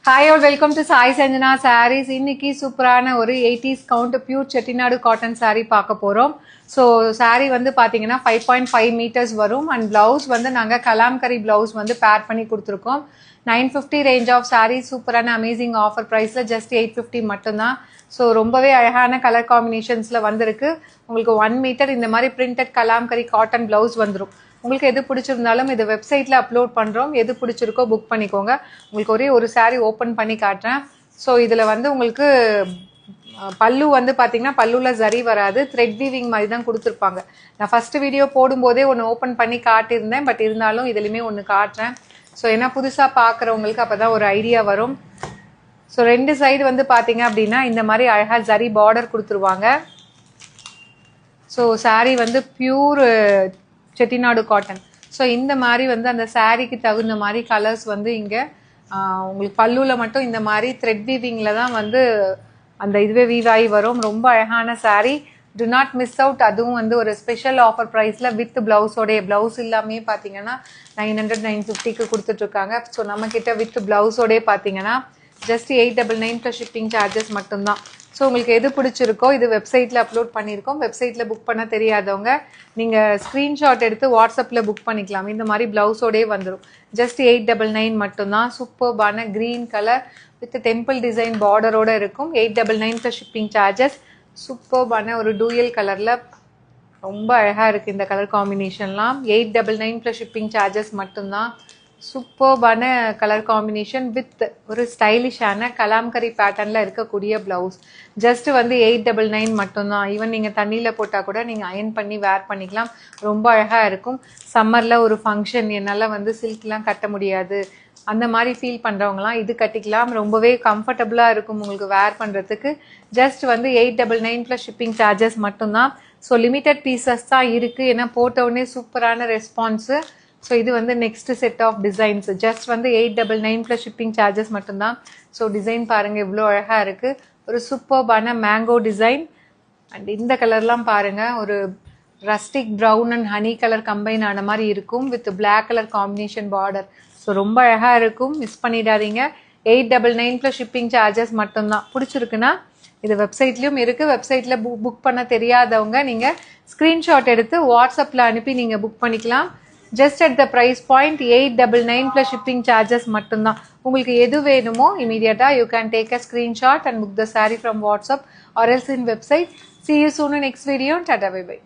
Hi all, welcome to Sai Sanjana Sarees. இன்னைக்கு சூப்பரான ஒரு 80s count pure Chettinad cotton saree பார்க்க போறோம். ஸோ saree வந்து பார்த்தீங்கன்னா 5.5 meters வரும் அண்ட் பிளவுஸ் வந்து நாங்கள் கலாம்கரி பிளவுஸ் வந்து பேர் பண்ணி கொடுத்துருக்கோம். 950 ரேஞ்ச் ஆஃப் saree சூப்பரான அமேசிங் ஆஃபர் ப்ரைஸில் ஜஸ்ட் 850 மட்டும்தான். ஸோ ரொம்பவே அழகான கலர் காம்பினேஷன்ஸில் வந்திருக்கு. உங்களுக்கு 1 மீட்டர் இந்த மாதிரி பிரிண்டட் கலாம்கரி காட்டன் பிளவுஸ் வந்துடும். உங்களுக்கு எது பிடிச்சிருந்தாலும் இது வெப்சைட்டில் அப்லோட் பண்ணுறோம். எது பிடிச்சிருக்கோ புக் பண்ணிக்கோங்க. உங்களுக்கு ஒரே ஒரு saree ஓப்பன் பண்ணி காட்டுறேன். ஸோ இதில் வந்து உங்களுக்கு பல்லு வந்து பார்த்தீங்கன்னா பல்லுவில் ஜரி வராது, த்ரெட் வீவிங் மாதிரி தான் கொடுத்துருப்பாங்க. நான் ஃபஸ்ட்டு வீடியோ போடும்போதே ஒன்று ஓப்பன் பண்ணி காட்டியிருந்தேன், பட் இருந்தாலும் இதுலேயுமே ஒன்று காட்டுறேன். ஸோ ஏன்னா புதுசாக பார்க்குறவங்களுக்கு அப்போ தான் ஒரு ஐடியா வரும். ஸோ 2 சைடு வந்து பார்த்தீங்க அப்படின்னா இந்த மாதிரி அழகாக ஜரி பார்டர் கொடுத்துருவாங்க. ஸோ saree வந்து பியூர் செட்டிநாடு காட்டன். ஸோ இந்த மாதிரி வந்து அந்த சாரீக்கு தகுந்த மாதிரி கலர்ஸ் வந்து இங்கே உங்களுக்கு பல்லுவில் மட்டும் இந்த மாதிரி த்ரெட் வீவிங்கில் தான் வந்து அந்த இதுவே வீவ் ஆகி வரும். ரொம்ப அழகான saree. To not miss out. அதுவும் வந்து ஒரு ஸ்பெஷல் ஆஃபர் ப்ரைஸில் வித் பிளவுஸோடைய பிளவுஸ் இல்லாமே பார்த்தீங்கன்னா 900 950க்கு கொடுத்துட்ருக்காங்க. ஸோ நம்மக்கிட்ட வித் பிளவுஸோடய பார்த்தீங்கன்னா ஜஸ்ட் 899 ப்ளஸ் ஷிப்பிங் சார்ஜஸ் மட்டும்தான். ஸோ உங்களுக்கு எது பிடிச்சிருக்கோ இது வெப்சைட்டில் அப்லோட் பண்ணியிருக்கோம். வெப்சைட்டில் புக் பண்ண தெரியாதவங்க நீங்கள் ஸ்க்ரீன்ஷாட் எடுத்து வாட்ஸ்அப்பில் புக் பண்ணிக்கலாம். இந்த மாதிரி ப்ளவுஸோடே வந்துடும். ஜஸ்ட் 899 மட்டும்தான். சூப்பர்பான green colour with temple design பார்டரோடு இருக்கும். 899 ப்ளஸ் ஷிப்பிங் சார்ஜஸ். சூப்பர்பான ஒரு டூயல் கலரில் ரொம்ப அழகாக இருக்குது இந்த கலர் காம்பினேஷன்லாம். 899 ப்ளஸ் ஷிப்பிங் சார்ஜஸ் மட்டும்தான். சூப்பர்பான கலர் காம்பினேஷன் வித் ஒரு ஸ்டைலிஷான கலாம்கரி பேட்டர்னில் இருக்கக்கூடிய ப்ளவுஸ். ஜஸ்ட்டு வந்து 899 மட்டும்தான். ஈவன் நீங்கள் தண்ணியில் போட்டால் கூட நீங்கள் அயன் பண்ணி வேர் பண்ணிக்கலாம். ரொம்ப அழகாக இருக்கும். சம்மரில் ஒரு ஃபங்க்ஷன் என்னால் வந்து சில்க்லாம் கட்ட முடியாது, அந்த மாதிரி ஃபீல் பண்ணுறவங்களாம் இது கட்டிக்கலாம். ரொம்பவே கம்ஃபர்டபுளாக இருக்கும் உங்களுக்கு வேர் பண்ணுறதுக்கு. ஜஸ்ட் வந்து 899 ப்ளஸ் ஷிப்பிங் சார்ஜஸ் மட்டும்தான். ஸோ லிமிட்டட் பீசஸ் தான் இருக்குது. ஏன்னா போட்டவுடனே சூப்பரான ரெஸ்பான்ஸு. ஸோ இது வந்து next set of designs. Just வந்து 899 ப்ளஸ் ஷிப்பிங் சார்ஜஸ் மட்டும்தான். ஸோ டிசைன் பாருங்கள் எவ்வளோ அழகாக இருக்குது. ஒரு சூப்பர்பான மேங்கோ டிசைன் அண்ட் இந்த கலர்லாம் பாருங்கள் ஒரு rustic brown and honey colour combine ஆன மாதிரி இருக்கும் with black colour combination border. So ரொம்ப அழகாக இருக்கும். மிஸ் பண்ணிடாதீங்க. 899 ப்ளஸ் ஷிப்பிங் சார்ஜஸ் மட்டும்தான். பிடிச்சிருக்குன்னா இது வெப்சைட்லேயும் இருக்குது. வெப்சைட்டில் புக் பண்ண தெரியாதவங்க நீங்கள் ஸ்க்ரீன்ஷாட் எடுத்து வாட்ஸ்அப்பில் அனுப்பி நீங்கள் புக் பண்ணிக்கலாம். Just at the price point 899 plus shipping charges மட்டும்தான். உங்களுக்கு எது வேணுமோ இமீடியட்டாக you can take a screenshot and book the saree from WhatsApp or else in website. See you soon in next video. Tata, bye bye.